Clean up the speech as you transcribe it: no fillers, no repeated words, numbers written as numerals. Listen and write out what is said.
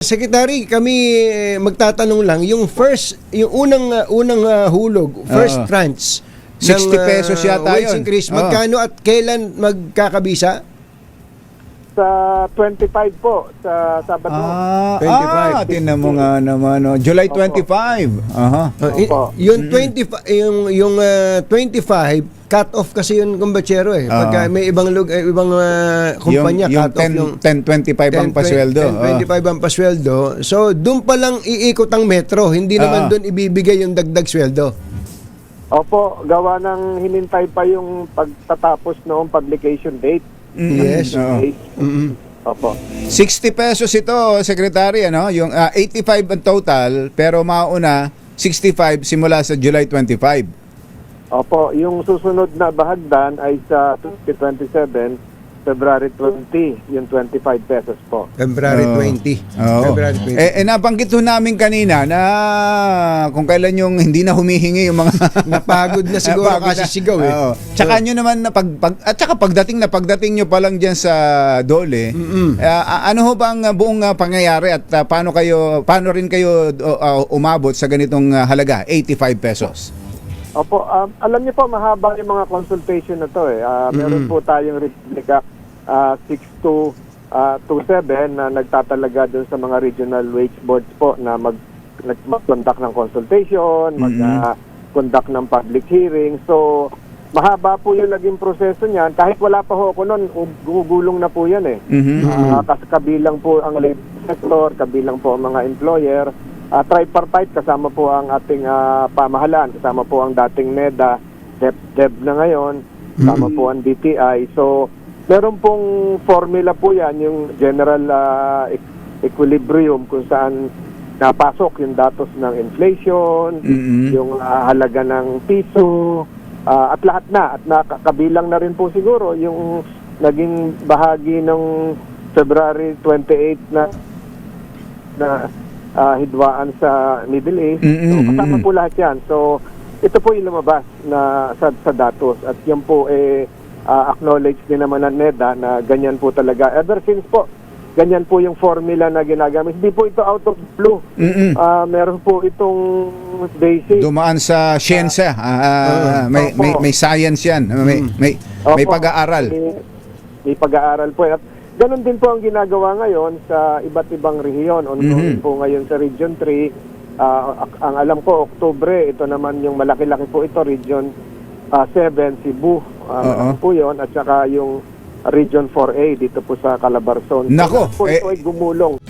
Secretary, kami magtatanong lang, yung unang hulog, first tranche 60 pesos yata wage yun. increase, magkano at kailan magkakabisa? Sa 25 po, sa Sabado. 25. Tinan mo nga naman, no? July 25. Aha. Opo. Yung 25 25 cut off kasi yun kumbachero Pagka may ibang kumpanya yung cut off yung 10.25 ang pasweldo. 10.25 ang pasweldo. So doon pa lang iikot ang metro, hindi naman doon ibibigay yung dagdag sweldo. Opo, gawa ng hinintay pa yung pagtatapos noong publication date. Yes. Opo. 60 pesos ito, Secretary, ano? Yung 85 ang total, pero mauna 65 simula sa July 25. Opo, yung susunod na bahagdan ay sa 2027, February 20, yung 25 pesos po. February 20. February 20. Nabanggit ho namin kanina na kung kailan yung hindi na humihingi yung mga Napagod na siguro kasi sigaw Tsaka nyo naman na at tsaka pagdating nyo pa lang diyan sa Dole, ano ho ba ang buong pangyayari at paano rin kayo umabot sa ganitong halaga, 85 pesos? Opo, alam niyo po, mahaba yung mga consultation na to Meron po tayong Republica 6227 na nagtatalaga dun sa mga regional wage boards po na mag-conduct ng consultation, mag-conduct ng public hearing. So, mahaba po yung naging proseso niyan. Kahit wala pa ho ako nun, gugulong na po yan Kasi kabilang po ang labor sector, kabilang po ang mga employer. Tripartite, kasama po ang ating pamahalaan, kasama po ang dating NEDA, DEP na ngayon, kasama po ang DTI. So, meron pong formula po yan, yung general equilibrium kung saan napasok yung datos ng inflation, yung halaga ng piso, at lahat na. At kabilang na rin po siguro yung naging bahagi ng February 28 na hidwaan sa Middle East. So, kasama po lahat yan. So, ito po yung lumabas na sa datos. At yan po acknowledge din naman ng NEDA na ganyan po talaga. Ever since po, ganyan po yung formula na ginagamit. Hindi po ito out of blue. Meron po itong basic. Dumaan sa siyensya. May science yan. May pag-aaral. May pag-aaral po. At ganon din po ang ginagawa ngayon sa iba't ibang rehiyon. Ongoing po ngayon sa Region 3. Ang alam ko, Oktubre, ito naman yung malaki-laki po ito, Region 7, Cebu. Po yun. At saka yung Region 4A dito po sa Calabarzon. Nako! So, ito ay gumulong.